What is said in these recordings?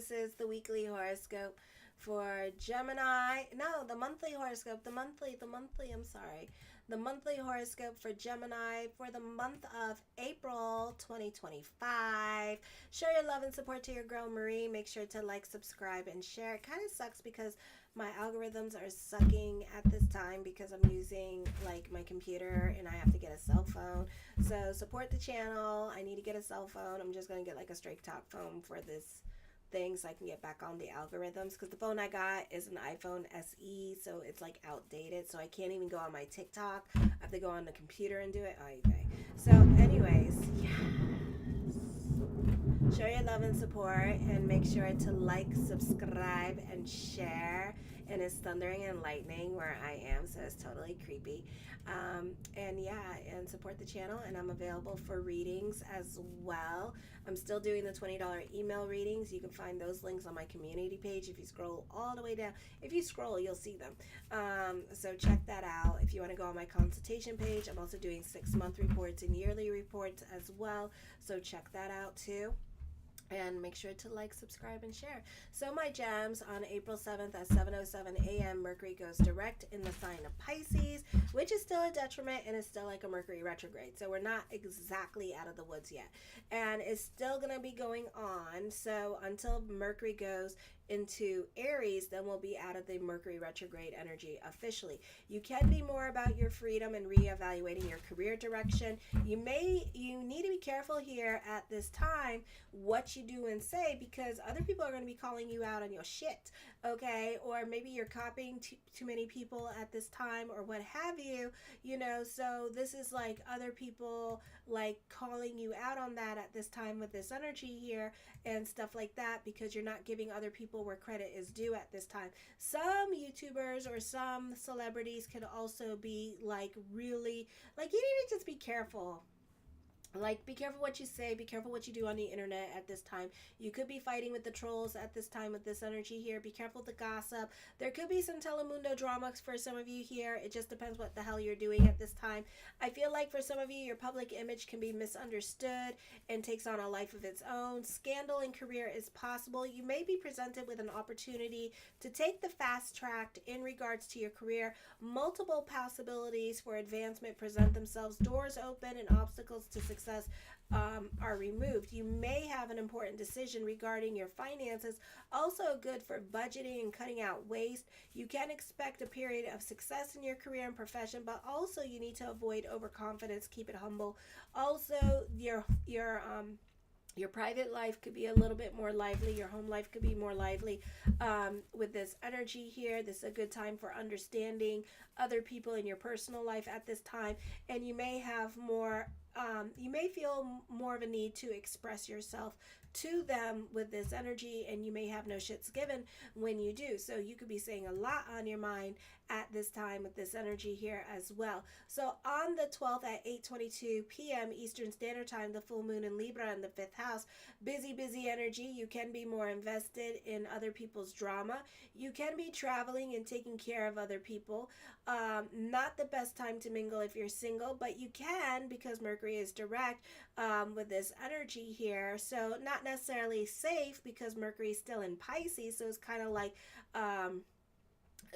This is the weekly horoscope for Gemini. No, the monthly horoscope. I'm sorry. The monthly horoscope for Gemini for the month of April 2025. Show your love and support to your girl Marie. Make sure to like, subscribe, and share. It kind of sucks because my algorithms are sucking at this time because I'm using like my computer and I have to get a cell phone. So support the channel. I need to get a cell phone. I'm just going to get like a straight talk phone for this thing so I can get back on the algorithms, because the phone I got is an iPhone SE, so it's like outdated, so I can't even go on my TikTok. I have to go on the computer and do it. Oh, okay. So anyways, yes, show your love and support and make sure to like, subscribe, and share. And it's thundering and lightning where I am, so it's totally creepy. And yeah, and support the channel, and I'm available for readings as well. I'm still doing the $20 email readings. You can find those links on my community page if you scroll all the way down. If you scroll, you'll see them. So check that out. If you want to go on my consultation page, I'm also doing 6-month reports and yearly reports as well. So check that out too. And make sure to like, subscribe, and share. So my gems, on April 7th at 7:07 a.m., Mercury goes direct in the sign of Pisces, which is still a detriment and it's still like a Mercury retrograde. So we're not exactly out of the woods yet. And it's still going to be going on. So until Mercury goes into Aries, then we'll be out of the Mercury retrograde energy officially. You can be more about your freedom and reevaluating your career direction. You need to be careful here at this time what you do and say, because other people are going to be calling you out on your shit, okay? Or maybe you're copying too many people at this time or what have you, so this is like other people like calling you out on that at this time with this energy here and stuff like that, because you're not giving other people where credit is due at this time. Some YouTubers or some celebrities could also be like really, like, you need to just be careful. Like, be careful what you say, be careful what you do on the internet at this time. You could be fighting with the trolls at this time with this energy here. Be careful with the gossip. There could be some Telemundo drama for some of you here. It just depends what the hell you're doing at this time. I feel like for some of you, your public image can be misunderstood and takes on a life of its own. Scandal in career is possible. You may be presented with an opportunity to take the fast track in regards to your career. Multiple possibilities for advancement present themselves. Doors open and obstacles to success are removed. You may have an important decision regarding your finances. Also good for budgeting and cutting out waste. You can expect a period of success in your career and profession, but also you need to avoid overconfidence. Keep it humble. Also, your private life could be a little bit more lively. Your home life could be more lively with this energy here. This is a good time for understanding other people in your personal life at this time. And you may have more, you may feel more of a need to express yourself to them with this energy, and you may have no shits given when you do. So you could be saying a lot on your mind at this time with this energy here as well. So on the 12th at 8:22 p.m. Eastern Standard Time, the full moon in Libra in the 5th house. Busy energy. You can be more invested in other people's drama. You can be traveling and taking care of other people. Not the best time to mingle if you're single, but you can, because Mercury is direct with this energy here. So not necessarily safe because Mercury is still in Pisces. So it's kind of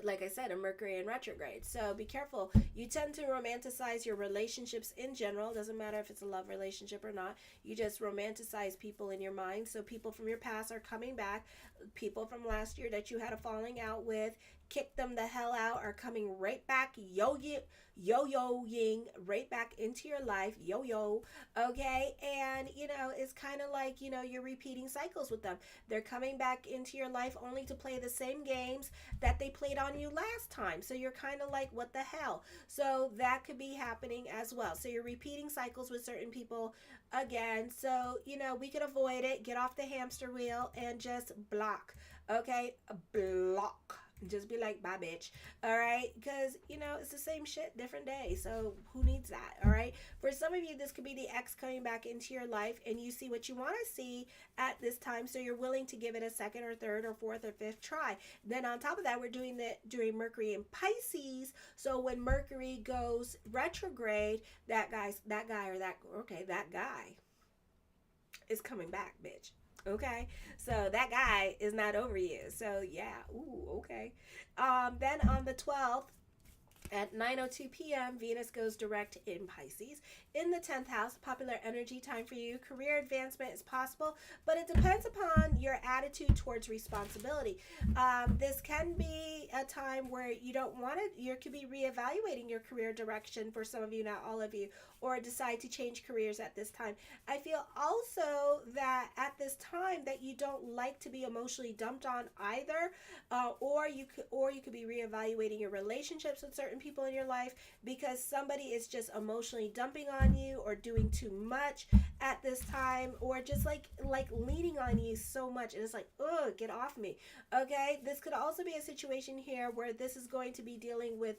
like I said, a Mercury in retrograde. So be careful. You tend to romanticize your relationships in general. Doesn't matter if it's a love relationship or not. You just romanticize people in your mind. So people from your past are coming back. People from last year that you had a falling out with, kick them the hell out, are coming right back, yo-yoing right back into your life, okay? And, it's kind of like, you're repeating cycles with them. They're coming back into your life only to play the same games that they played on you last time. So you're kind of like, what the hell? So that could be happening as well. So you're repeating cycles with certain people again. So, we could avoid it. Get off the hamster wheel and just block, okay? Block. Just be like, bye, bitch. All right? Because, it's the same shit, different day. So who needs that? All right? For some of you, this could be the ex coming back into your life, and you see what you want to see at this time. So you're willing to give it a second or third or fourth or fifth try. Then on top of that, we're doing Mercury in Pisces. So when Mercury goes retrograde, that guy is coming back, bitch. Okay, so that guy is not over you. So yeah, ooh, okay. Then on the 12th, at 9:02 p.m., Venus goes direct in Pisces. In the 10th house, popular energy time for you. Career advancement is possible, but it depends upon your attitude towards responsibility. This can be a time where you don't want to, you could be reevaluating your career direction for some of you, not all of you, or decide to change careers at this time. I feel also that at this time that you don't like to be emotionally dumped on either, or you could be reevaluating your relationships with certain people in your life because somebody is just emotionally dumping on you or doing too much at this time, or just like leaning on you so much and it's like, oh, get off me. Okay, this could also be a situation here where this is going to be dealing with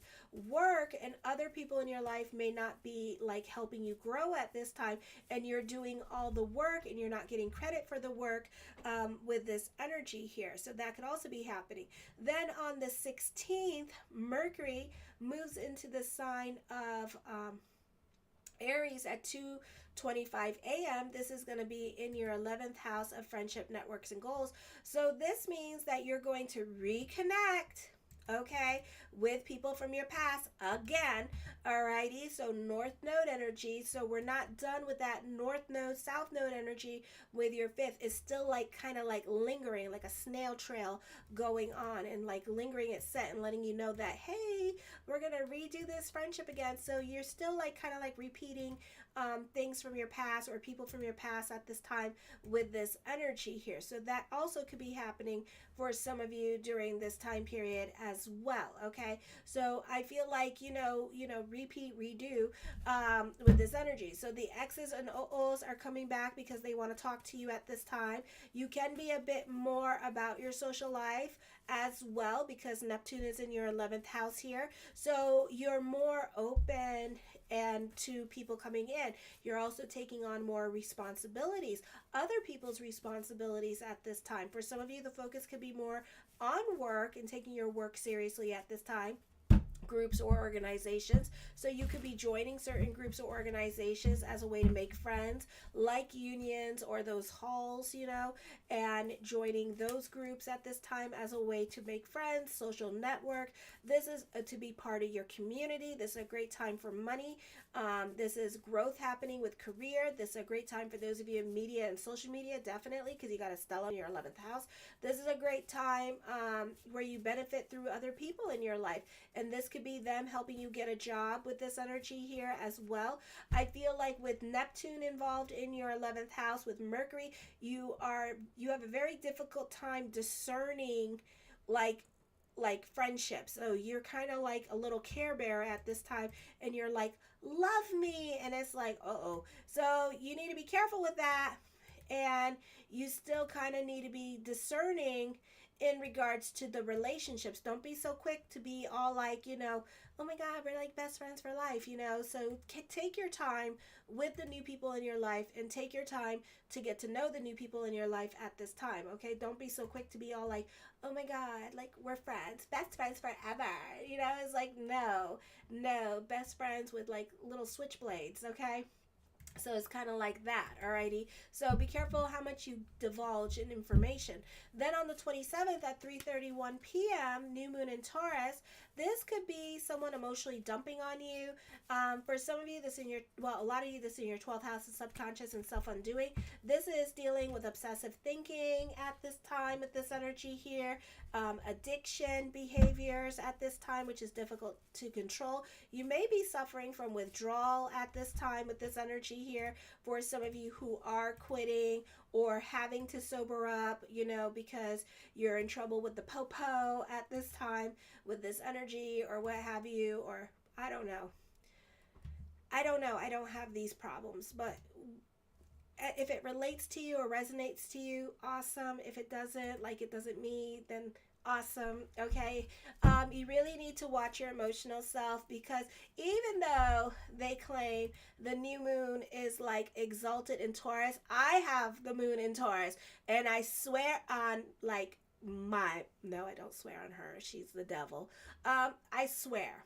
work, and other people in your life may not be like helping you grow at this time, and you're doing all the work and you're not getting credit for the work with this energy here. So that could also be happening. Then on the 16th, Mercury moves into the sign of Aries at 2:25 a.m. This is going to be in your 11th house of friendship, networks, and goals. So this means that you're going to reconnect, okay, with people from your past again. Alrighty, so North Node energy. So we're not done with that North Node, South Node energy with your fifth. It's still like kind of like lingering, like a snail trail going on, and like lingering at set and letting you know that, hey, we're gonna redo this friendship again. So you're still like kind of like repeating things from your past or people from your past at this time with this energy here. So that also could be happening for some of you during this time period as well. Okay, so I feel like repeat, redo with this energy. So the X's and O's are coming back because they want to talk to you at this time. You can be a bit more about your social life as well because Neptune is in your 11th house here. So you're more open and to people coming in. You're also taking on more responsibilities, other people's responsibilities at this time. For some of you, the focus could be more on work and taking your work seriously at this time, groups or organizations. So you could be joining certain groups or organizations as a way to make friends, like unions or those halls, and joining those groups at this time as a way to make friends, social network. This is to be part of your community. This is a great time for money. This is growth happening with career. This is a great time for those of you in media and social media, definitely, because you got a Stella in your 11th house. This is a great time where you benefit through other people in your life, and this could be them helping you get a job with this energy here as well. I feel like with Neptune involved in your 11th house with Mercury, you have a very difficult time discerning like friendships. So you're kind of like a little care bear at this time, and you're like, love me, and it's like, uh-oh. So you need to be careful with that, and you still kind of need to be discerning in regards to the relationships. Don't be so quick to be all like, oh my God, we're like best friends for life, So take your time with the new people in your life, and take your time to get to know the new people in your life at this time, okay? Don't be so quick to be all like, oh my God, like we're friends, best friends forever. It's like, no, best friends with like little switchblades, okay? So it's kind of like that, alrighty? So be careful how much you divulge in information. Then on the 27th at 3:31 p.m., new moon in Taurus, this could be someone emotionally dumping on you. For some of you, a lot of you, this in your 12th house is subconscious and self-undoing. This is dealing with obsessive thinking at this time with this energy here, addiction behaviors at this time, which is difficult to control. You may be suffering from withdrawal at this time with this energy here for some of you who are quitting or having to sober up, because you're in trouble with the popo at this time with this energy or what have you, or I don't know. I don't have these problems, but if it relates to you or resonates to you, awesome. If it doesn't, like it doesn't me, then awesome. Okay. You really need to watch your emotional self, because even though they claim the new moon is like exalted in Taurus, I have the moon in Taurus, and I swear on like no, I don't swear on her, she's the devil. I swear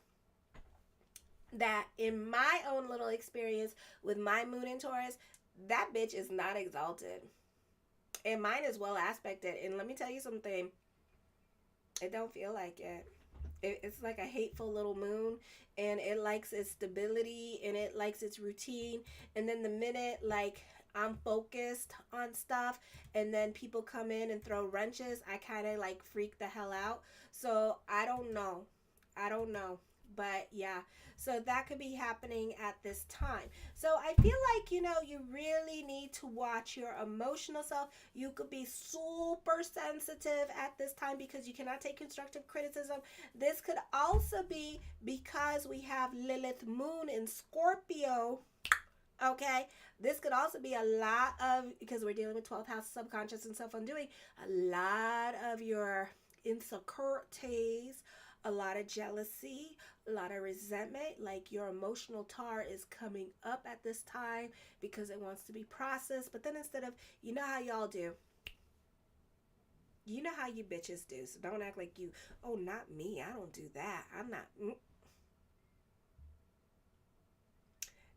that in my own little experience with my moon in Taurus, that bitch is not exalted. And mine is well aspected. And let me tell you something, it don't feel like it. It's like a hateful little moon, and it likes its stability and it likes its routine. And then the minute like I'm focused on stuff and then people come in and throw wrenches, I kind of like freak the hell out. So I don't know, but yeah, so that could be happening at this time. So I feel like, you really need to watch your emotional self. You could be super sensitive at this time because you cannot take constructive criticism. This could also be because we have Lilith moon in Scorpio. Okay, this could also be a lot of, because we're dealing with 12th house subconscious and self undoing, a lot of your insecurities, a lot of jealousy, a lot of resentment. Like your emotional tar is coming up at this time because it wants to be processed. But then instead of, you know how y'all do, you know how you bitches do. So don't act like you, oh, not me. I don't do that. I'm not.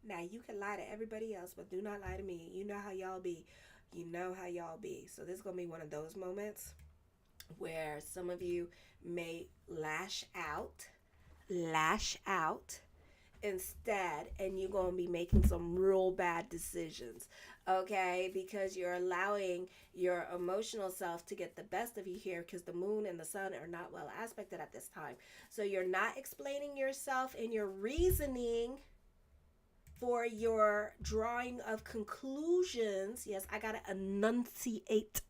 Now you can lie to everybody else, but do not lie to me. You know how y'all be. You know how y'all be. So this is going to be one of those moments where some of you may lash out instead, and you're going to be making some real bad decisions, okay, because you're allowing your emotional self to get the best of you here, because the moon and the sun are not well aspected at this time. So you're not explaining yourself and your reasoning for your drawing of conclusions. Yes, I gotta enunciate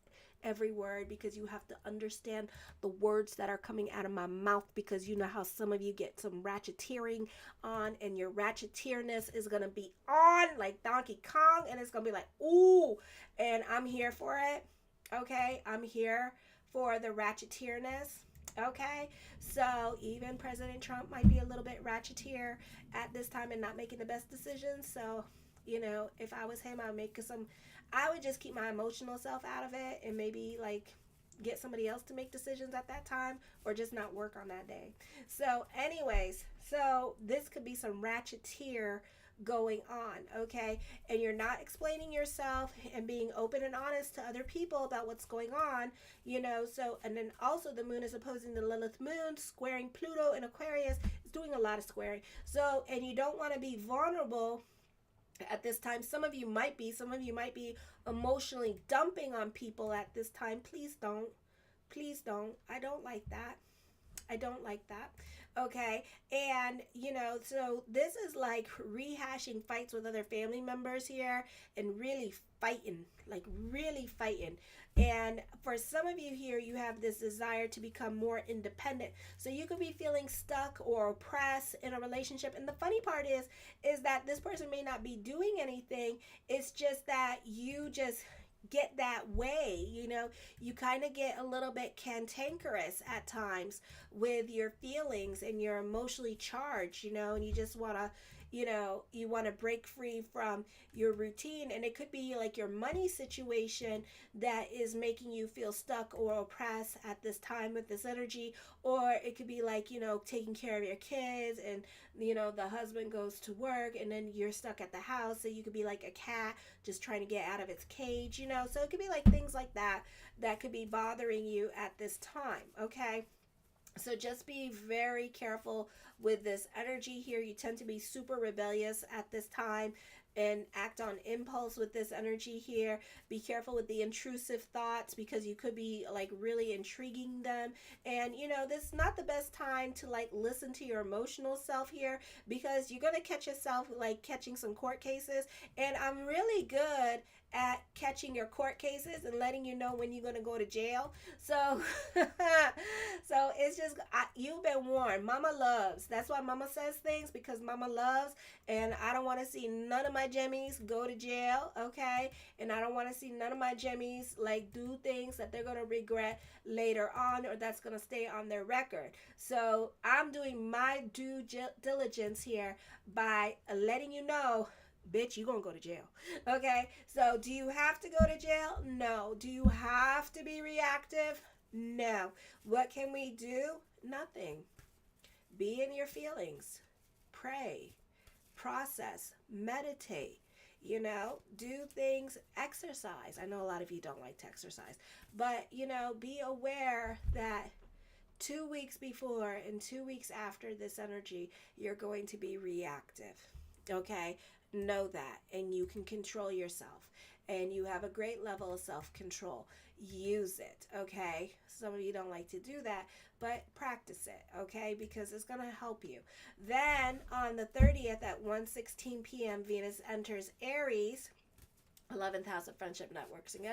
every word because you have to understand the words that are coming out of my mouth, because you know how some of you get some ratcheteering on, and your ratcheteerness is gonna be on like Donkey Kong, and it's gonna be like, ooh, and I'm here for it. Okay, I'm here for the ratcheteerness. Okay, so even President Trump might be a little bit ratcheteer at this time and not making the best decisions. So, if I was him, I would just keep my emotional self out of it and maybe like get somebody else to make decisions at that time, or just not work on that day. So, anyways, so this could be some ratcheteer going on, okay? And you're not explaining yourself and being open and honest to other people about what's going on, so, and then also the moon is opposing the Lilith moon, squaring Pluto in Aquarius. It's doing a lot of squaring. So, and you don't want to be vulnerable at this time. Some of you might be emotionally dumping on people at this time. Please don't. I don't like that. Okay. And, so this is like rehashing fights with other family members here, and really fighting. And for some of you here, you have this desire to become more independent. So you could be feeling stuck or oppressed in a relationship. And the funny part is that this person may not be doing anything. It's just that you just get that way. You kind of get a little bit cantankerous at times with your feelings, and you're emotionally charged, and you just want to, you want to break free from your routine. And it could be like your money situation that is making you feel stuck or oppressed at this time with this energy. Or it could be like, taking care of your kids, and, the husband goes to work, and then you're stuck at the house. So you could be like a cat just trying to get out of its cage, So it could be like things like that could be bothering you at this time, okay? So just be very careful with this energy here. You tend to be super rebellious at this time and act on impulse with this energy here. Be careful with the intrusive thoughts, because you could be like really intriguing them. And this is not the best time to like listen to your emotional self here, because you're going to catch yourself like catching some court cases. And I'm really good at catching your court cases and letting you know when you're going to go to jail. So so it's just, you've been warned. Mama loves. That's why Mama says things, because Mama loves. And I don't want to see none of my Jemmies go to jail, okay? And I don't want to see none of my Jemmies like do things that they're going to regret later on, or that's going to stay on their record. So I'm doing my due diligence here by letting you know, bitch, you gonna go to jail. Okay, so do you have to go to jail? No. Do you have to be reactive? No. What can we do? Nothing. Be in your feelings. Pray. Process. Meditate. You know, do things, exercise. I know a lot of you don't like to exercise, but you know, be aware that 2 weeks before and 2 weeks after this energy, you're going to be reactive. Okay? Know that. And you can control yourself. And you have a great level of self control. Use it. Okay? Some of you don't like to do that, but practice it. Okay? Because it's going to help you. Then on the 30th at 1:16 p.m., Venus enters Aries. 11th house of friendship, networks, and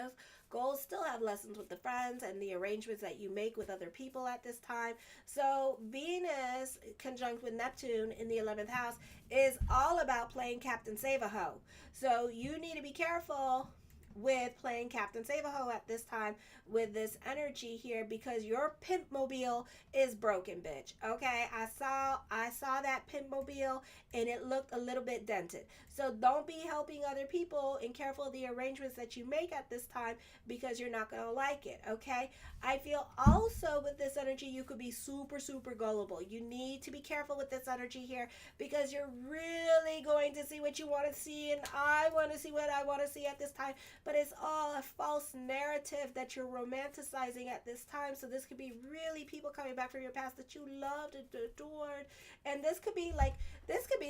goals. Still have lessons with the friends and the arrangements that you make with other people at this time. So Venus conjunct with Neptune in the 11th house is all about playing Captain Save-A-Ho. So you need to be careful with playing Captain Save-A-Ho at this time with this energy here, because your pimp mobile is broken, bitch. Okay, I saw that pimp mobile and it looked a little bit dented. So don't be helping other people, and careful of the arrangements that you make at this time, because you're not gonna like it. Okay, I feel also with this energy you could be super gullible. You need to be careful with this energy here, because you're really going to see what you want to see, and I want to see what I want to see at this time. But it's all a false narrative that you're romanticizing at this time. So this could be really people coming back from your past that you loved and adored. And this could be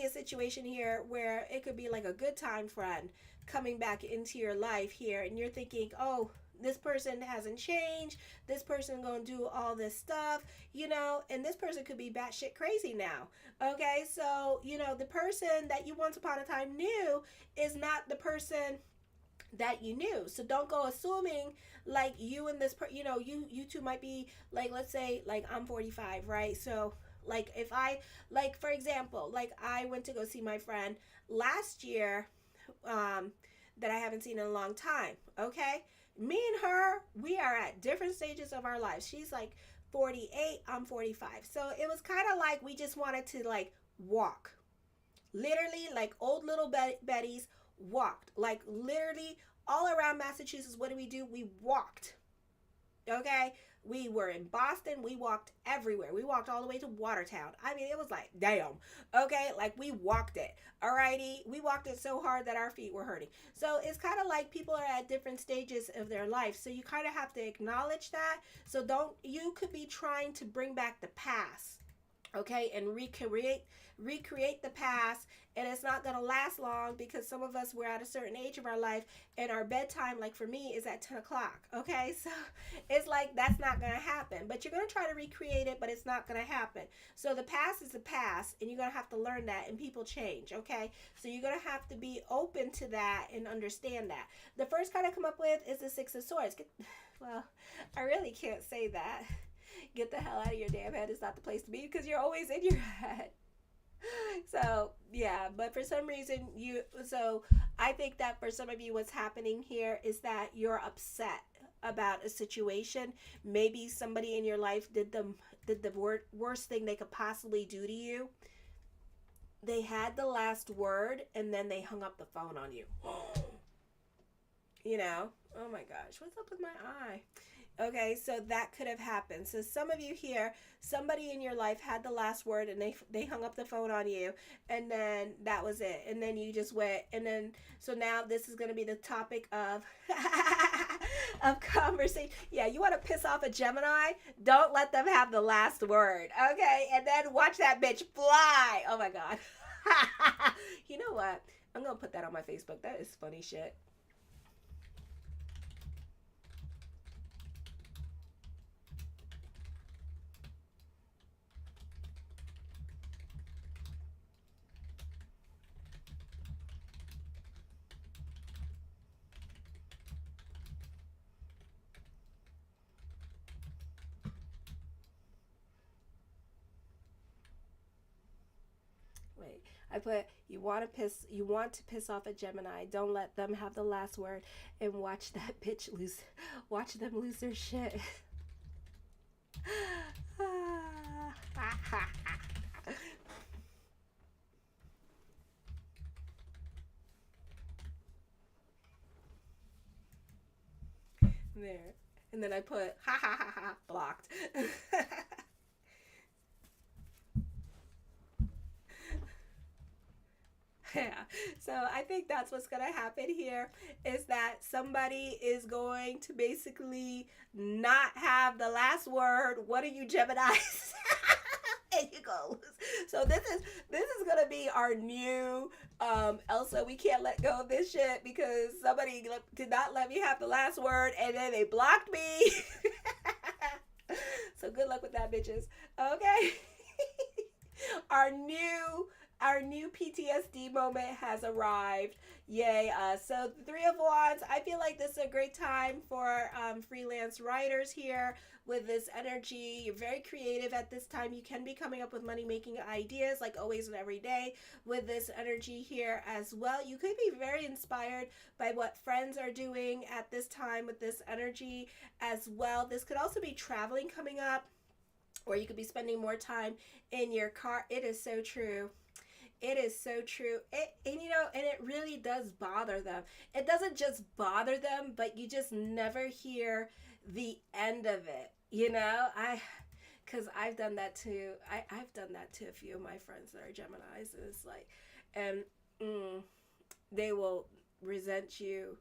a situation here where it could be like a good time friend coming back into your life here, and you're thinking, oh, this person hasn't changed, this person gonna do all this stuff, you know, and this person could be batshit crazy now. Okay, so you know, the person that you once upon a time knew is not the person that you knew. So don't go assuming like you and this you know, you two might be like, let's say like I'm 45, right? So like if I, like for example, like I went to go see my friend last year, that I haven't seen in a long time. Okay, me and her, we are at different stages of our lives. She's like 48, I'm 45. So it was kind of like we just wanted to like walk, literally like old little Betty's walked, like literally all around Massachusetts. What do? We walked. Okay, we were in Boston, we walked everywhere, we walked all the way to Watertown. I mean, it was like damn. Okay, like we walked it. Alrighty, we walked it so hard that our feet were hurting. So it's kind of like people are at different stages of their life, so you kind of have to acknowledge that. So don't, you could be trying to bring back the past, okay, and recreate the past, and it's not going to last long, because some of us, we're at a certain age of our life and our bedtime, like for me, is at 10 o'clock. Okay, so it's like that's not going to happen, but you're going to try to recreate it, but it's not going to happen. So the past is the past, and you're going to have to learn that, and people change. Okay, so you're going to have to be open to that and understand that. The first card I come up with is the Six of Swords. Well, I really can't say that. Get the hell out of your damn head is not the place to be, because you're always in your head. So yeah, but for some reason so I think that for some of you, what's happening here is that you're upset about a situation. Maybe somebody in your life did the worst thing they could possibly do to you. They had the last word and then they hung up the phone on you. You know, oh my gosh, what's up with my eye? Okay, so that could have happened. So some of you here, somebody in your life had the last word and they hung up the phone on you, and then that was it. And then you just went, and then so now this is going to be the topic of of conversation. Yeah, you want to piss off a Gemini? Don't let them have the last word. Okay, and then watch that bitch fly. Oh my god. You know what? I'm going to put that on my Facebook. That is funny shit. Wait, I put you want to piss off a Gemini. Don't let them have the last word, and watch that bitch lose. Watch them lose their shit. There. And then I put ha ha ha ha blocked. Yeah. So I think that's what's going to happen here is that somebody is going to basically not have the last word. What are you, Geminis? And you go lose. So this is gonna be our new Elsa. We can't let go of this shit because somebody did not let me have the last word, and then they blocked me. So good luck with that, bitches. Okay. our new our new PTSD moment has arrived. Yay. So the Three of Wands, I feel like this is a great time for freelance writers here with this energy. You're very creative at this time. You can be coming up with money making ideas like always and every day with this energy here as well. You could be very inspired by what friends are doing at this time with this energy as well. This could also be traveling coming up, or you could be spending more time in your car. It is so true. It is so true. And it really does bother them. It doesn't just bother them, but you just never hear the end of it. Because I've done that too. I've done that to a few of my friends that are Geminis, and it's like, and they will resent you.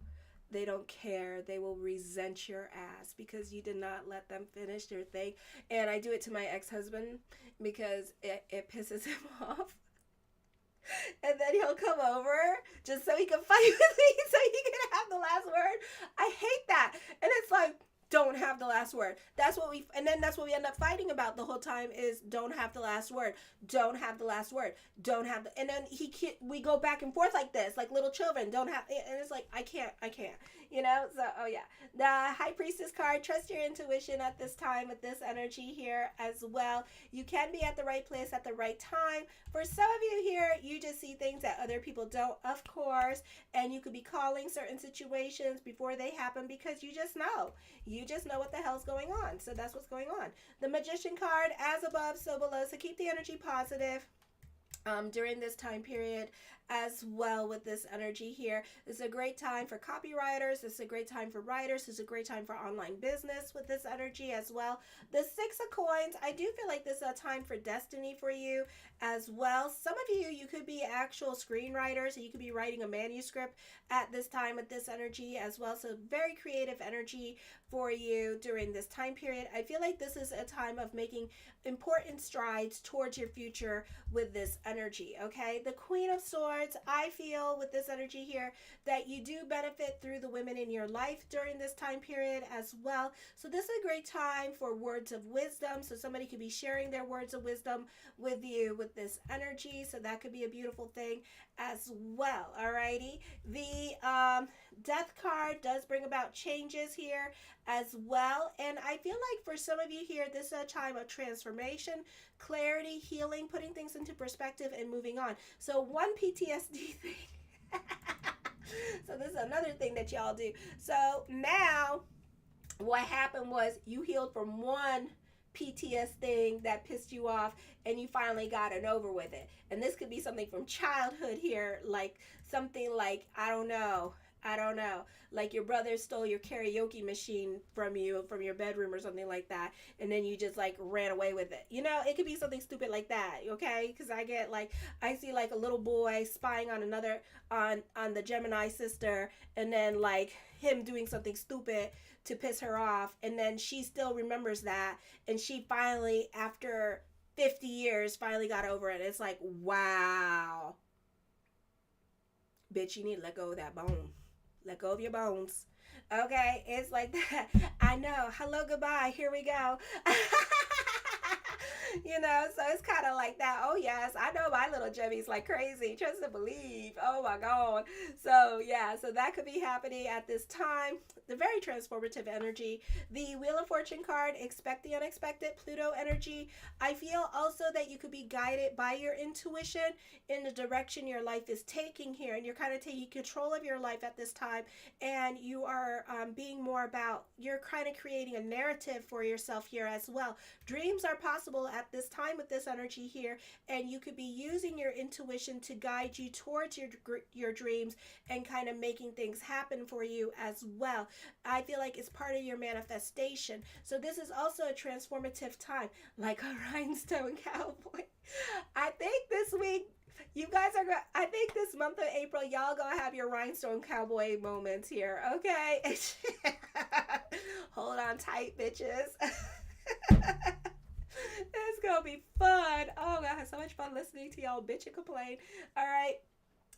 They don't care. They will resent your ass because you did not let them finish their thing. And I do it to my ex-husband because it pisses him off. And then he'll come over just so he can fight with me so he can have the last word. I hate that. And it's like, don't have the last word. That's what we end up fighting about the whole time is don't have the last word. Don't have the last word. Don't have the, and then we go back and forth like this, like little children. Don't have, and it's like, I can't. So, oh yeah. The High Priestess card, trust your intuition at this time with this energy here as well. You can be at the right place at the right time. For some of you here, you just see things that other people don't, of course, and you could be calling certain situations before they happen because you just know. You just know what the hell's going on. So that's what's going on. The Magician card, as above, so below. So keep the energy positive during this time period as well with this energy here. This is a great time for copywriters. This is a great time for writers. This is a great time for online business with this energy as well. The Six of Coins, I do feel like this is a time for destiny for you as well. Some of you could be actual screenwriters, and you could be writing a manuscript at this time with this energy as well. So very creative energy for you during this time period. I feel like this is a time of making important strides towards your future with this energy, okay? The Queen of Swords, I feel with this energy here that you do benefit through the women in your life during this time period as well. So this is a great time for words of wisdom. So somebody could be sharing their words of wisdom with you with this energy. So that could be a beautiful thing as well, alrighty? The Death card does bring about changes here as well. And I feel like for some of you here, this is a time of transformation, clarity, healing, putting things into perspective and moving on. So one PTSD thing. So this is another thing that y'all do. So now what happened was you healed from one PTS thing that pissed you off and you finally got it over with it. And this could be something from childhood here, like something like, I don't know, like your brother stole your karaoke machine from you from your bedroom or something like that, and then you just like ran away with it. It could be something stupid like that, okay? Because I see like a little boy spying on another on the Gemini sister, and then like him doing something stupid to piss her off, and then she still remembers that, and she finally, after 50 years, finally got over it. It's like, wow, bitch, you need to let go of that bone. Let go of your bones. Okay, it's like that. I know. Hello, goodbye. Here we go. So it's kind of like that. Oh, yes, I know my little Jimmy's like crazy. Trust and believe. Oh, my God. So, yeah, so that could be happening at this time. The very transformative energy. The Wheel of Fortune card, expect the unexpected, Pluto energy. I feel also that you could be guided by your intuition in the direction your life is taking here. And you're kind of taking control of your life at this time. And you are being more about, you're kind of creating a narrative for yourself here as well. Dreams are possible at this time with this energy here, and you could be using your intuition to guide you towards your dreams and kind of making things happen for you as well. I feel like it's part of your manifestation. So this is also a transformative time, like a rhinestone cowboy. I think this week You guys are going I think this month of April, y'all gonna have your rhinestone cowboy moments here, okay? Hold on tight, bitches. It's gonna be fun. Oh, I had so much fun listening to y'all bitch and complain. All right,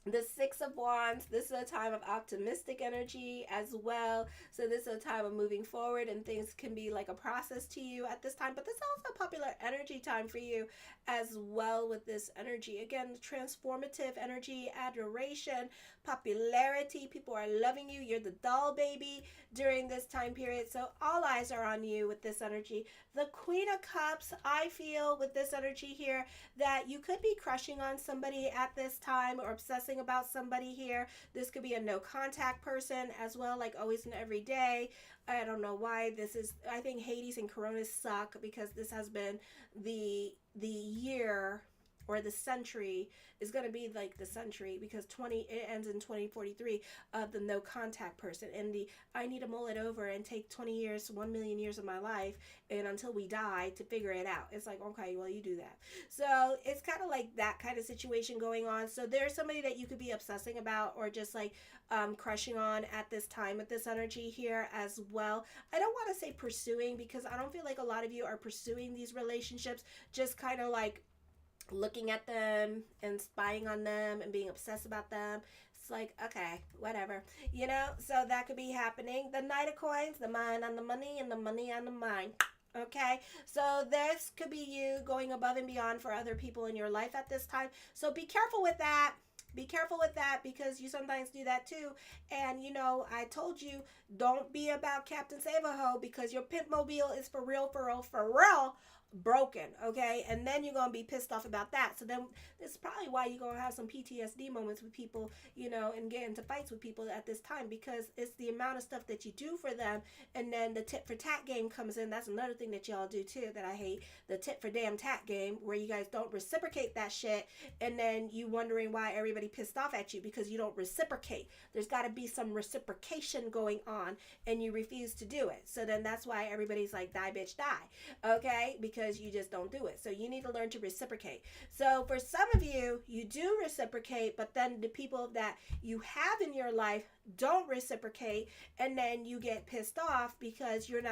the Six of Wands, this is a time of optimistic energy as well. So this is a time of moving forward, and things can be like a process to you at this time, but this is also a popular energy time for you as well. With this energy, again, transformative energy, adoration, popularity, people are loving you, you're the doll baby during this time period, so all eyes are on you with this energy. The Queen of Cups, I feel with this energy here that you could be crushing on somebody at this time or obsessing about somebody here. This could be a no contact person as well, like always and every day. I don't know why this is. I think Hades and Corona suck because this has been the year or the century is going to be like the century because it ends in 2043 of the no contact person, and the I need to mull it over and take 20 years, 1 million years of my life and until we die to figure it out. It's like, okay, well, you do that. So it's kind of like that kind of situation going on. So there's somebody that you could be obsessing about or just like crushing on at this time with this energy here as well. I don't want to say pursuing because I don't feel like a lot of you are pursuing these relationships, just kind of like looking at them and spying on them and being obsessed about them. It's like, okay, whatever, so that could be happening. The Knight of Coins, the mind on the money and the money on the mind. Okay, so this could be you going above and beyond for other people in your life at this time, so be careful with that. Be careful with that because you sometimes do that too. And I told you, don't be about Captain Save-A-Ho because your pimp mobile is for real, for real, for real broken, okay? And then you're gonna be pissed off about that. So then this is probably why you're gonna have some PTSD moments with people, and get into fights with people at this time, because it's the amount of stuff that you do for them, and then the tit for tat game comes in. That's another thing that y'all do too that I hate, the tit for damn tat game, where you guys don't reciprocate that shit, and then you wondering why everybody pissed off at you because you don't reciprocate. There's got to be some reciprocation going on, and you refuse to do it. So then that's why everybody's like, die bitch die, okay? Because you just don't do it. So you need to learn to reciprocate. So for some of you, you do reciprocate, but then the people that you have in your life don't reciprocate, and then you get pissed off because you're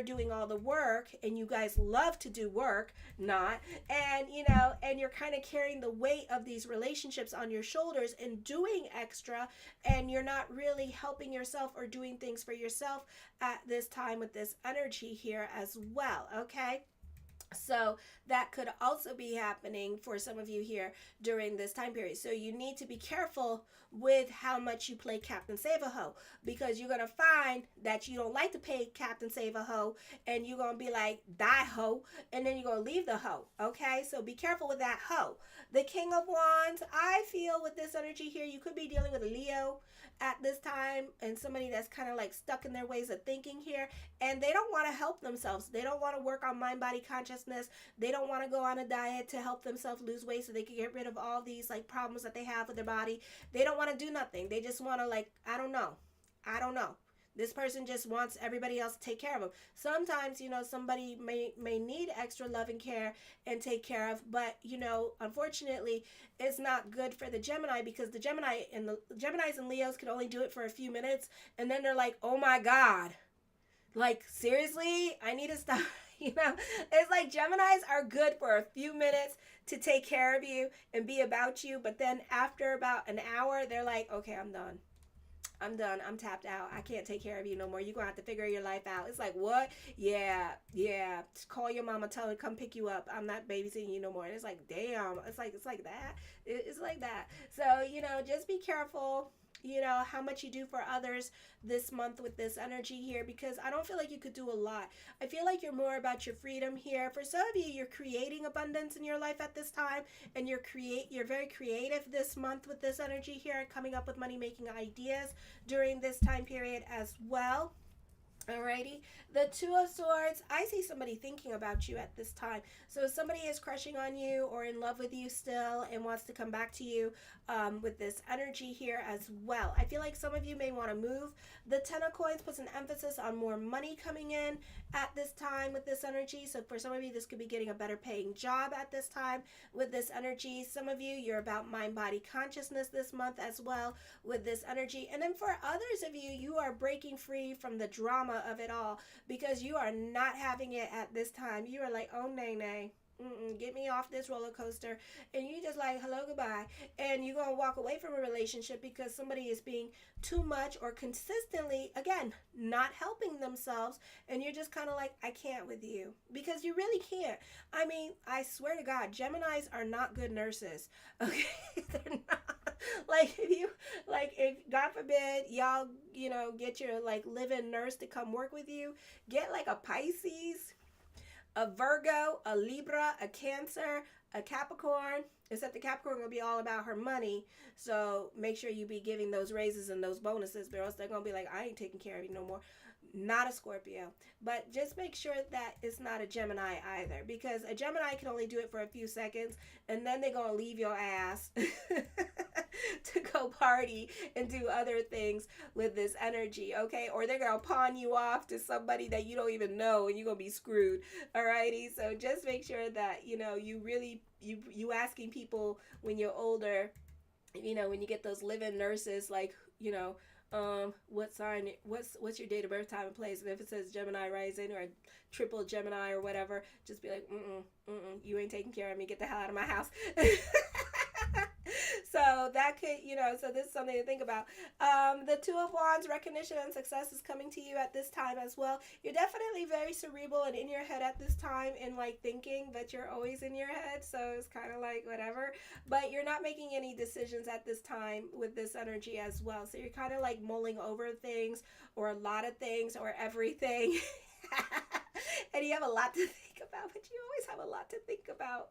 doing all the work, and you guys love to do work, and you're kind of carrying the weight of these relationships on your shoulders and doing extra, and you're not really helping yourself or doing things for yourself at this time with this energy here as well, okay? So that could also be happening for some of you here during this time period. So you need to be careful with how much you play Captain Save-A-Ho, because you're going to find that you don't like to play Captain Save-A-Ho, and you're going to be like, die ho, and then you're going to leave the ho, okay? So be careful with that ho. The King of Wands, I feel with this energy here, you could be dealing with a Leo at this time, and somebody that's kind of like stuck in their ways of thinking here, and they don't want to help themselves. They don't want to work on mind body consciousness. They don't want to go on a diet to help themselves lose weight so they can get rid of all these like problems that they have with their body. They don't want to do nothing. They just want to like, I don't know. This person just wants everybody else to take care of them. Sometimes, somebody may need extra love and care and take care of, but, unfortunately, it's not good for the Gemini, because the Geminis and Leos can only do it for a few minutes, and then they're like, oh my God, like, seriously, I need to stop. It's like Geminis are good for a few minutes to take care of you and be about you, but then after about an hour, they're like, okay, I'm done. I'm tapped out. I can't take care of you no more. You're going to have to figure your life out. It's like, what? Yeah. Just call your mama, tell her to come pick you up. I'm not babysitting you no more. And it's like, damn. It's like that. It's like that. So, just be careful, how much you do for others this month with this energy here, because I don't feel like you could do a lot. I feel like you're more about your freedom here. For some of you, you're creating abundance in your life at this time, and you're very creative this month with this energy here, coming up with money-making ideas during this time period as well. Alrighty, the Two of Swords. I see somebody thinking about you at this time. So if somebody is crushing on you or in love with you still and wants to come back to you with this energy here as well. I feel like some of you may want to move. The Ten of Coins puts an emphasis on more money coming in at this time with this energy. So for some of you, this could be getting a better paying job at this time with this energy. Some of you, you're about mind, body, consciousness this month as well with this energy. And then for others of you, you are breaking free from the drama of it all because you are not having it at this time. You are like, oh, nay, nay. Get me off this roller coaster. And you just like, hello, goodbye. And you're going to walk away from a relationship because somebody is being too much or consistently, again, not helping themselves. And you're just kind of like, I can't with you because you really can't. I mean, I swear to God, Geminis are not good nurses. Okay. They're not. Like if God forbid y'all, get your like live-in nurse to come work with you, get like a Pisces, a Virgo, a Libra, a Cancer, a Capricorn. Except the Capricorn will be all about her money. So make sure you be giving those raises and those bonuses, or else they're going to be like, I ain't taking care of you no more. Not a Scorpio. But just make sure that it's not a Gemini either, because a Gemini can only do it for a few seconds and then they're going to leave your ass to go party and do other things with this energy, okay? Or they're going to pawn you off to somebody that you don't even know and you're going to be screwed, alrighty? So just make sure that, you really, you asking people when you're older, when you get those live-in nurses, like, what sign, what's your date of birth, time, and place, and if it says Gemini rising or triple Gemini or whatever, just be like, you ain't taking care of me, get the hell out of my house. So that could, so this is something to think about. The Two of Wands, recognition and success is coming to you at this time as well. You're definitely very cerebral and in your head at this time and like thinking, but you're always in your head. So it's kind of like whatever, but you're not making any decisions at this time with this energy as well. So you're kind of like mulling over things or a lot of things or everything. And you have a lot to think about, but you always have a lot to think about.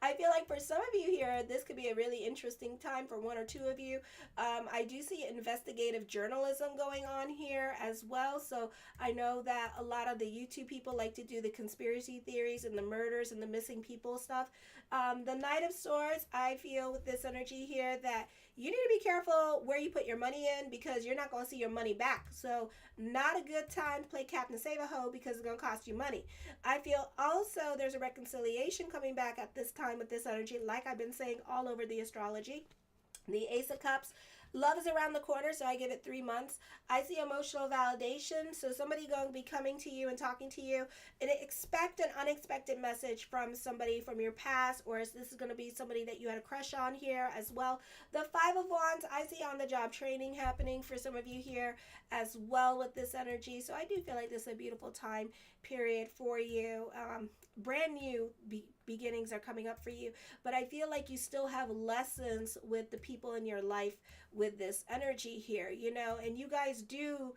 I feel like for some of you here, this could be a really interesting time for one or two of you. I do see investigative journalism going on here as well. So I know that a lot of the YouTube people like to do the conspiracy theories and the murders and the missing people stuff. The Knight of Swords, I feel with this energy here that you need to be careful where you put your money in because you're not going to see your money back. So not a good time to play Captain Save-A-Ho because it's going to cost you money. I feel also there's a reconciliation coming back at this time with this energy, like I've been saying all over the astrology. The Ace of Cups, love is around the corner, so I give it 3 months. I see emotional validation, so somebody going to be coming to you and talking to you, and expect an unexpected message from somebody from your past, or this is going to be somebody that you had a crush on here as well. The Five of Wands, I see on the job training happening for some of you here as well with this energy, so I do feel like this is a beautiful time period for you. Brand new beginnings are coming up for you, but I feel like you still have lessons with the people in your life with this energy here, and you guys do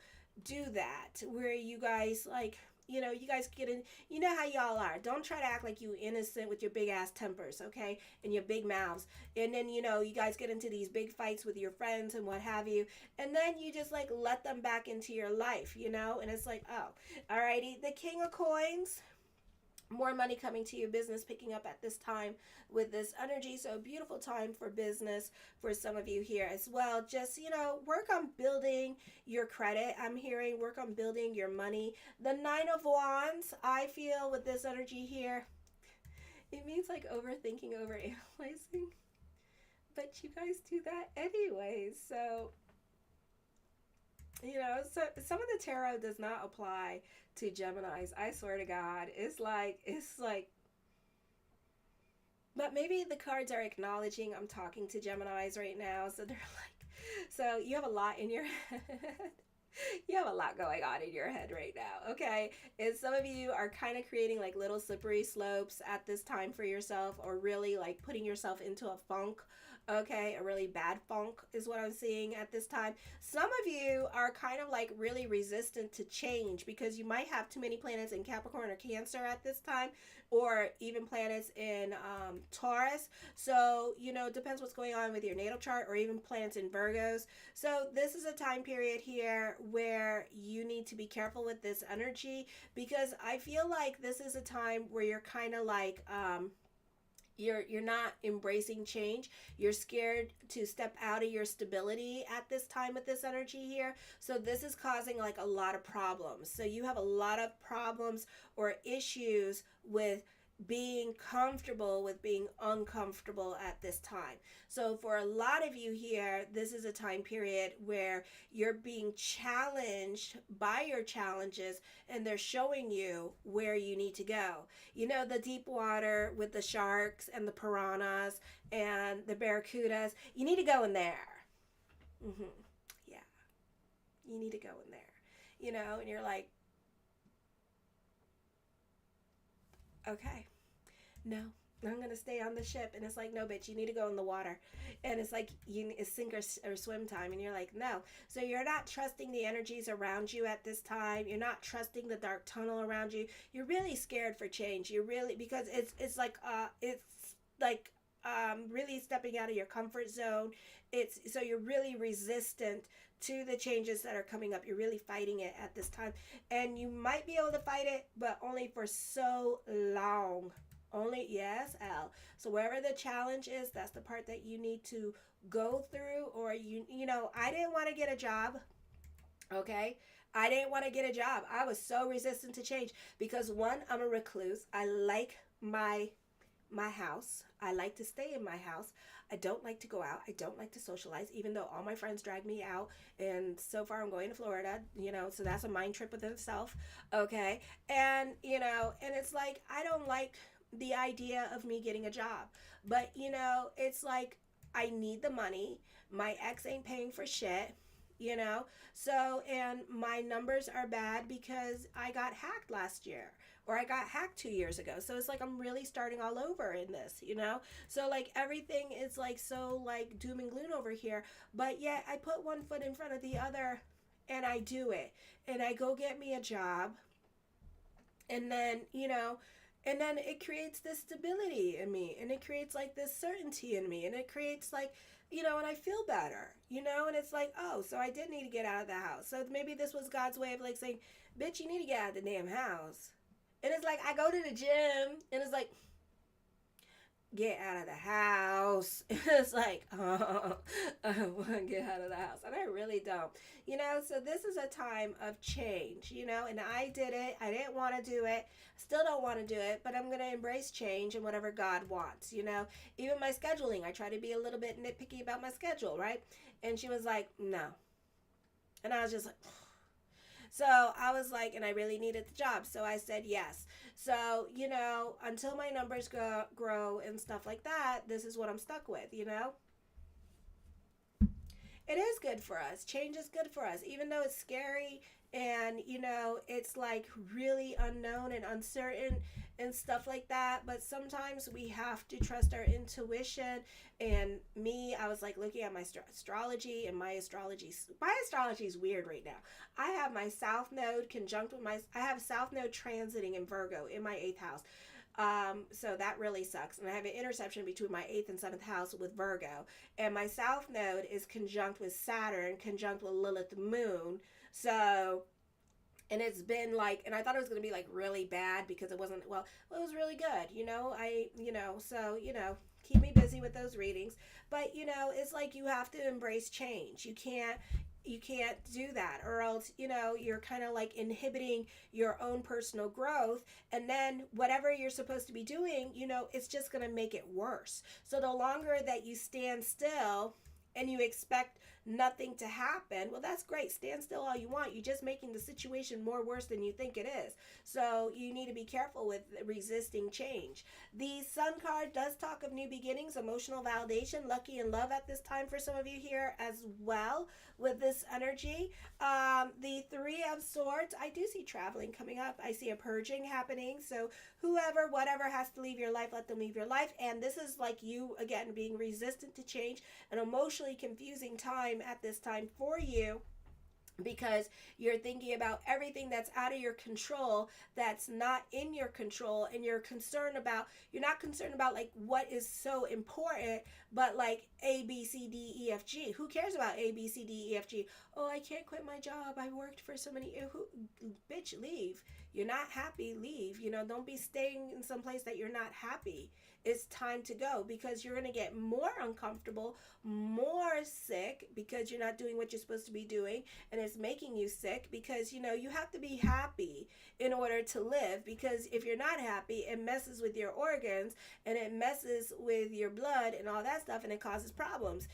that where you guys like, you guys get in, how y'all are. Don't try to act like you innocent with your big ass tempers, okay, and your big mouths, and then you guys get into these big fights with your friends and what have you, and then you just like let them back into your life, and it's like, oh, alrighty. The King of Coins, more money coming to you, business picking up at this time with this energy. So a beautiful time for business for some of you here as well. Just, work on building your credit. I'm hearing work on building your money. The Nine of Wands, I feel with this energy here, it means like overthinking, overanalyzing. But you guys do that anyways. So, so some of the tarot does not apply to Geminis. I swear to God, it's like, but maybe the cards are acknowledging I'm talking to Geminis right now. So they're like, so you have a lot in your head. You have a lot going on in your head right now, okay? And some of you are kind of creating like little slippery slopes at this time for yourself, or really like putting yourself into a funk Okay, a really bad funk is what I'm seeing at this time. Some of you are kind of like really resistant to change because you might have too many planets in Capricorn or Cancer at this time, or even planets in Taurus. So, it depends what's going on with your natal chart, or even planets in Virgos. So, this is a time period here where you need to be careful with this energy, because I feel like this is a time where you're kind of like, you're not embracing change. You're scared to step out of your stability at this time with this energy here. So this is causing like a lot of problems. So you have a lot of problems or issues with being comfortable with being uncomfortable at this time. So for a lot of you here, this is a time period where you're being challenged by your challenges, and they're showing you where you need to go. The deep water with the sharks and the piranhas and the barracudas, you need to go in there. Mm-hmm. Yeah, you need to go in there. And you're like, okay, no, I'm going to stay on the ship. And it's like, no, bitch, you need to go in the water. And it's like, it's sink or swim time. And you're like, no. So you're not trusting the energies around you at this time. You're not trusting the dark tunnel around you. You're really scared for change. You're really, because it's like really stepping out of your comfort zone. So you're really resistant to the changes that are coming up. You're really fighting it at this time. And you might be able to fight it, but only for so long. Only, yes, L. So wherever the challenge is, that's the part that you need to go through. Or I didn't want to get a job. Okay, I didn't want to get a job. I was so resistant to change because, one, I'm a recluse. I like my house. I like to stay in my house. I don't like to go out. I don't like to socialize, even though all my friends drag me out. And so far I'm going to Florida, so that's a mind trip within itself. Okay. And, and it's like, I don't like the idea of me getting a job, but it's like, I need the money. My ex ain't paying for shit. So, and my numbers are bad because I got hacked last year, or I got hacked 2 years ago. So it's like I'm really starting all over in this, So like everything is like so like doom and gloom over here. But yet I put one foot in front of the other and I do it. And I go get me a job. And then, and then it creates this stability in me, and it creates like this certainty in me, and it creates like, and I feel better, and it's like, oh, so I did need to get out of the house. So maybe this was God's way of like saying, bitch, you need to get out of the damn house. And it's like, I go to the gym, and it's like, get out of the house. It's like, oh, I want to get out of the house. And I really don't. So this is a time of change, and I did it. I didn't want to do it. Still don't want to do it, but I'm going to embrace change and whatever God wants, Even my scheduling, I try to be a little bit nitpicky about my schedule, right? And she was like, no. And I was just like, so I was like, and I really needed the job. So I said yes. So, until my numbers grow and stuff like that, this is what I'm stuck with, It is good for us. Change is good for us, even though it's scary and, it's like really unknown and uncertain and stuff like that. But sometimes we have to trust our intuition. And I was like looking at my astrology, and my astrology is weird right now. I have my South Node conjunct with I have South Node transiting in Virgo in my 8th house. So that really sucks. And I have an interception between my 8th and 7th house with Virgo. And my South Node is conjunct with Saturn, conjunct with Lilith the moon. So, and it's been like, and I thought it was going to be like really bad because it wasn't, well, it was really good. So, keep me busy with those readings. But, it's like you have to embrace change. You can't do that, or else you're kind of like inhibiting your own personal growth, and then whatever you're supposed to be doing, it's just going to make it worse. So the longer that you stand still and you expect nothing to happen, well, that's great. Stand still all you want. You're just making the situation more worse than you think it is. So you need to be careful with resisting change. The Sun card does talk of new beginnings, emotional validation, lucky in love at this time for some of you here as well with this energy. The Three of Swords, I do see traveling coming up. I see a purging happening. So whoever, whatever has to leave your life, let them leave your life. And this is like you, again, being resistant to change, an emotionally confusing time at this time for you, because you're thinking about everything that's out of your control, that's not in your control, and you're not concerned about like what is so important, but like A, B, C, D, E, F, G. Who cares about A, B, C, D, E, F, G? Oh, I can't quit my job. I worked for so many. Bitch, leave. You're not happy, leave. Don't be staying in some place that you're not happy. It's time to go, because you're going to get more uncomfortable, more sick, because you're not doing what you're supposed to be doing, and it's making you sick, because you have to be happy in order to live, because if you're not happy, it messes with your organs, and it messes with your blood and all that stuff, and it causes problems.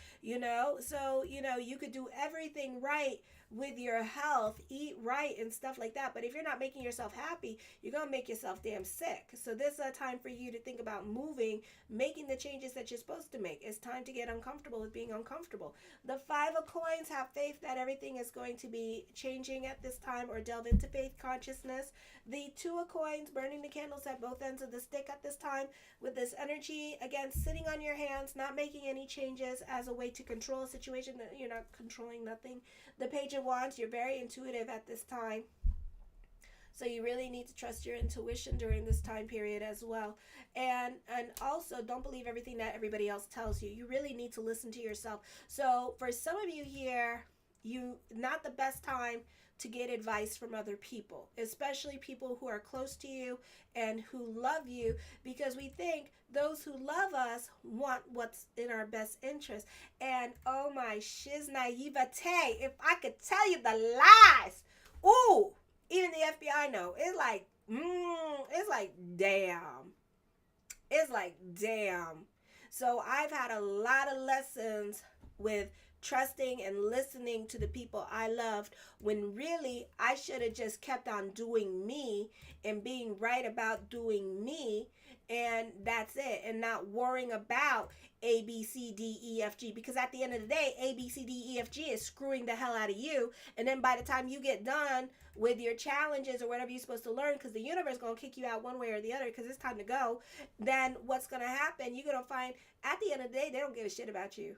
So you could do everything right with your health, eat right and stuff like that, but if you're not making yourself happy, you're gonna make yourself damn sick. So this is a time for you to think about moving, making the changes that you're supposed to make. It's time to get uncomfortable with being uncomfortable. The Five of Coins, have faith that everything is going to be changing at this time, or delve into faith consciousness. The Two of Coins, burning the candles at both ends of the stick at this time with this energy. Again, sitting on your hands, not making any changes as a way to control a situation. That you're not controlling nothing. The Page of Wands, you're very intuitive at this time. So you really need to trust your intuition during this time period as well. And also, don't believe everything that everybody else tells you. You really need to listen to yourself. So for some of you here, not the best time to get advice from other people, especially people who are close to you and who love you, because we think those who love us want what's in our best interest. And oh my shiz naivete, if I could tell you the lies, ooh, even the FBI know. It's like damn. It's like damn. So I've had a lot of lessons with trusting and listening to the people I loved, when really I should have just kept on doing me and being right about doing me, and that's it, and not worrying about A, B, C, D, E, F, G, because at the end of the day, A, B, C, D, E, F, G is screwing the hell out of you. And then by the time you get done with your challenges or whatever you're supposed to learn, because the universe is going to kick you out one way or the other because it's time to go, then what's going to happen, you're going to find at the end of the day, they don't give a shit about you.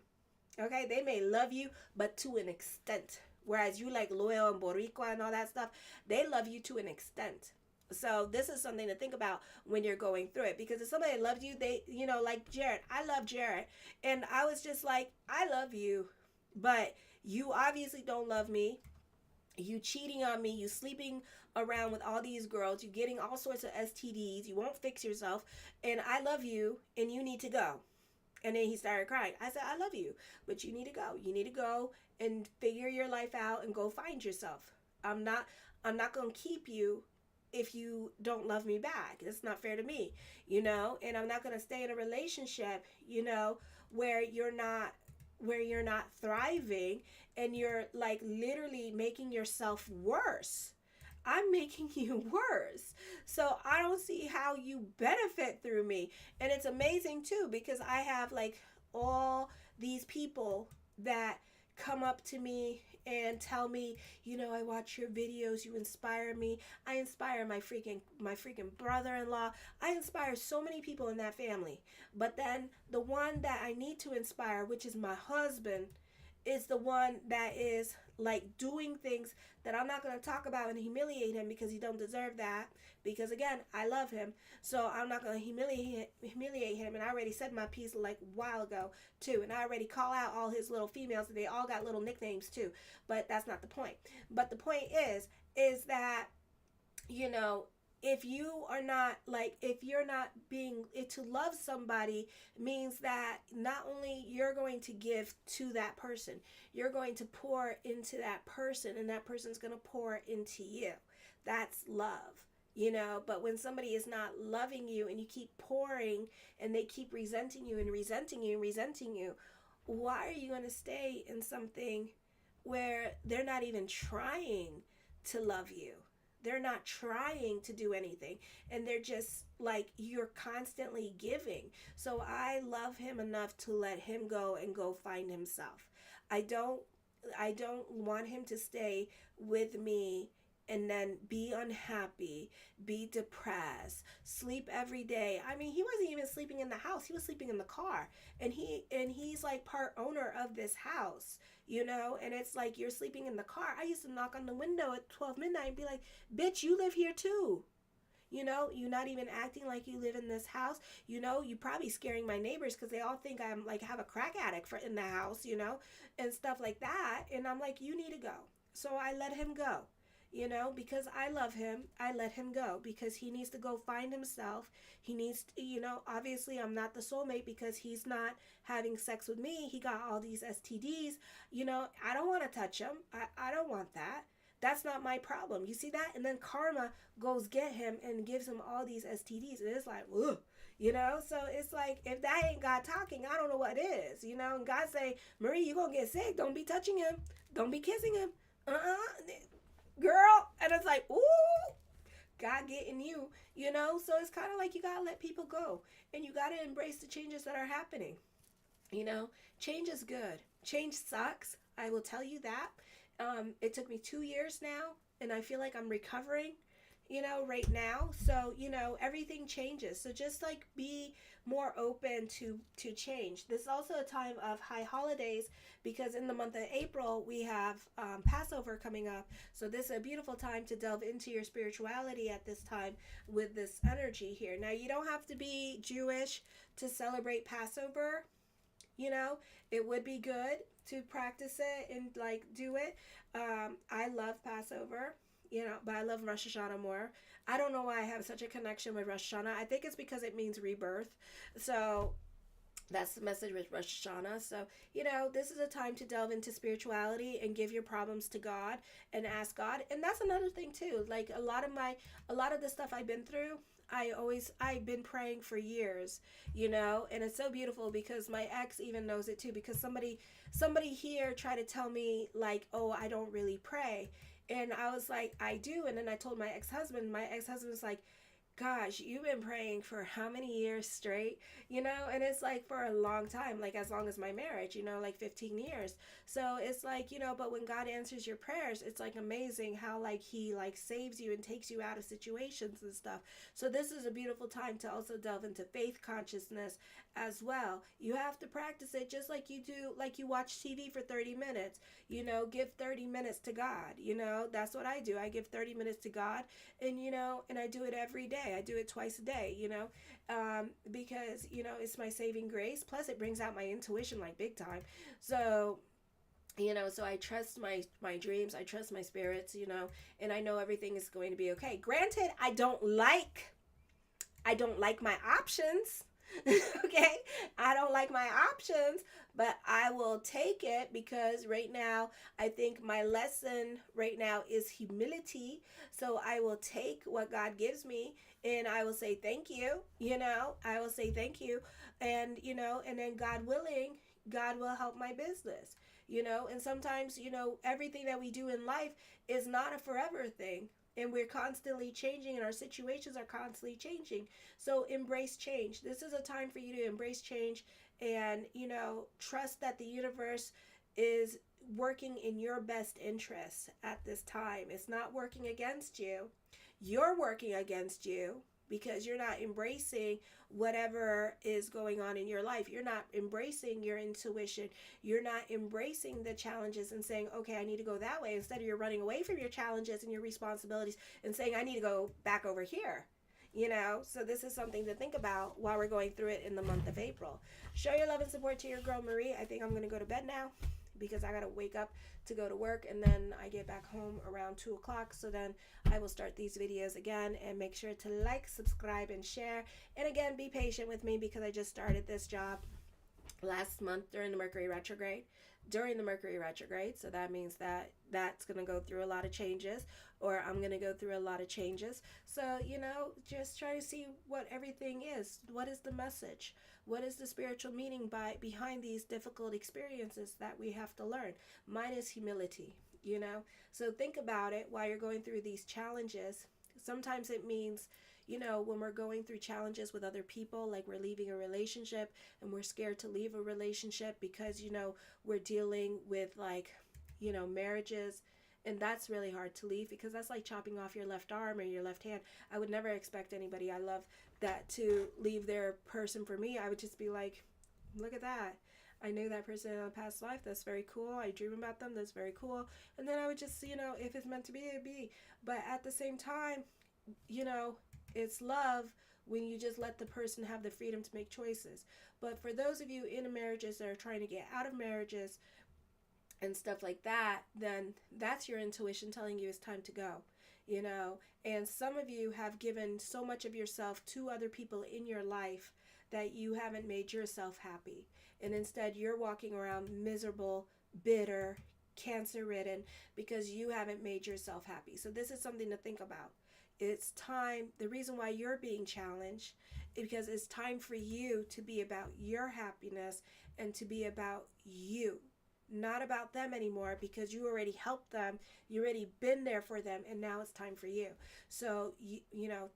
Okay, they may love you, but to an extent. Whereas you like loyal and boricua and all that stuff, they love you to an extent. So this is something to think about when you're going through it. Because if somebody loves you, they, like Jared. I love Jared. And I was just like, I love you, but you obviously don't love me. You cheating on me. You sleeping around with all these girls. You getting all sorts of STDs. You won't fix yourself. And I love you, and you need to go. And then he started crying. I said, I love you, but you need to go. You need to go and figure your life out and go find yourself. I'm not going to keep you if you don't love me back. It's not fair to me, and I'm not going to stay in a relationship, where you're not thriving, and you're like literally making yourself worse. I'm making you worse. So I don't see how you benefit through me. And it's amazing too, because I have like all these people that come up to me and tell me, I watch your videos, you inspire me. I inspire my freaking brother-in-law. I inspire so many people in that family. But then the one that I need to inspire, which is my husband, is the one that is like doing things that I'm not going to talk about and humiliate him, because he don't deserve that. Because again, I love him, so I'm not going to humiliate him. And I already said my piece like a while ago too, and I already call out all his little females. They all got little nicknames too, but that's not the point. But the point is that if you're not being, to love somebody means that not only you're going to give to that person, you're going to pour into that person, and that person's going to pour into you. That's love, but when somebody is not loving you and you keep pouring and they keep resenting you and resenting you and resenting you, why are you going to stay in something where they're not even trying to love you? They're not trying to do anything, and they're just like, you're constantly giving. So I love him enough to let him go and go find himself. I don't I don't want him to stay with me and then be unhappy, be depressed, sleep every day. I mean, he wasn't even sleeping in the house. He was sleeping in the car. And he's like part owner of this house, and it's like, you're sleeping in the car. I used to knock on the window at 12 midnight and be like, "Bitch, you live here too." You're not even acting like you live in this house. You probably scaring my neighbors because they all think I'm like have a crack addict in the house, and stuff like that. And I'm like, you need to go. So I let him go, because I love him. I let him go because he needs to go find himself. He needs to, obviously I'm not the soulmate because he's not having sex with me. He got all these STDs. I don't want to touch him. I don't want that. That's not my problem. You see that? And then karma goes get him and gives him all these STDs. And it's like, ugh, So it's like, if that ain't God talking, I don't know what is, And God say, "Marie, you going to get sick. Don't be touching him. Don't be kissing him. Girl." And it's like, ooh, God getting you, So it's kind of like you got to let people go. And you got to embrace the changes that are happening. Change is good. Change sucks. I will tell you that. It took me 2 years now, and I feel like I'm recovering, right now. So, everything changes. So just like be more open to change. This is also a time of high holidays because in the month of April, we have Passover coming up. So this is a beautiful time to delve into your spirituality at this time with this energy here. Now, you don't have to be Jewish to celebrate Passover. It would be good to practice it and like do it. I love Passover, but I love Rosh Hashanah more. I don't know why I have such a connection with Rosh Hashanah. I think it's because it means rebirth. So that's the message with Rosh Hashanah. So, this is a time to delve into spirituality and give your problems to God and ask God. And that's another thing too. Like a lot of the stuff I've been through, I've been praying for years, and it's so beautiful because my ex even knows it too, because somebody here tried to tell me like, "Oh, I don't really pray." And I was like, "I do." And then I told my ex-husband was like, "Gosh, you've been praying for how many years straight?" And it's like for a long time, like as long as my marriage, like 15 years. So it's like, but when God answers your prayers, it's like amazing how like he like saves you and takes you out of situations and stuff. So this is a beautiful time to also delve into faith consciousness as well. You have to practice it just like you do, like you watch TV for 30 minutes, give 30 minutes to God, that's what I do. I give 30 minutes to God, and, and I do it every day. I do it twice a day, because, it's my saving grace. Plus it brings out my intuition like big time. So, so I trust my dreams. I trust my spirits, and I know everything is going to be okay. Granted, I don't like my options. Okay, I don't like my options, but I will take it because right now I think my lesson right now is humility. So I will take what God gives me and I will say thank you. I will say thank you, and and then God willing, God will help my business. And sometimes everything that we do in life is not a forever thing. And we're constantly changing, and our situations are constantly changing. So embrace change. This is a time for you to embrace change and, trust that the universe is working in your best interests at this time. It's not working against you. You're working against you because you're not embracing whatever is going on in your life. You're not embracing your intuition. You're not embracing the challenges and saying, "Okay, I need to go that way." Instead of you're running away from your challenges and your responsibilities and saying, "I need to go back over here." So this is something to think about while we're going through it in the month of April. Show your love and support to your girl Marie. I think I'm going to go to bed now because I got to wake up to go to work, and then I get back home around 2 o'clock. So then I will start these videos again, and make sure to like, subscribe, and share. And again, be patient with me because I just started this job last month during the Mercury retrograde. during the Mercury retrograde. So that means that that's going to go through a lot of changes, or I'm going to go through a lot of changes. So, just try to see what everything is. What is the message? What is the spiritual meaning behind these difficult experiences that we have to learn? Mine is humility. So think about it while you're going through these challenges. Sometimes it means, when we're going through challenges with other people, like we're leaving a relationship and we're scared to leave a relationship because, we're dealing with like, marriages. And that's really hard to leave because that's like chopping off your left arm or your left hand. I would never expect anybody I love that to leave their person for me. I would just be like, look at that. I knew that person in a past life. That's very cool. I dream about them. That's very cool. And then I would just, if it's meant to be, it be. But at the same time, you know, it's love when you just let the person have the freedom to make choices. But for those of you in marriages that are trying to get out of marriages and stuff like that, then that's your intuition telling you it's time to go. And some of you have given so much of yourself to other people in your life that you haven't made yourself happy. And instead, you're walking around miserable, bitter, cancer ridden because you haven't made yourself happy. So, this is something to think about. It's time, the reason why you're being challenged is because it's time for you to be about your happiness and to be about you, not about them anymore, because you already helped them, you already been there for them, and now it's time for you. So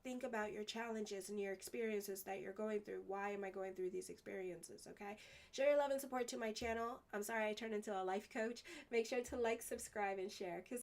think about your challenges and your experiences that you're going through. Why am I going through these experiences? Okay, show your love and support to my channel. I'm sorry I turned into a life coach. Make sure to like, subscribe, and share, because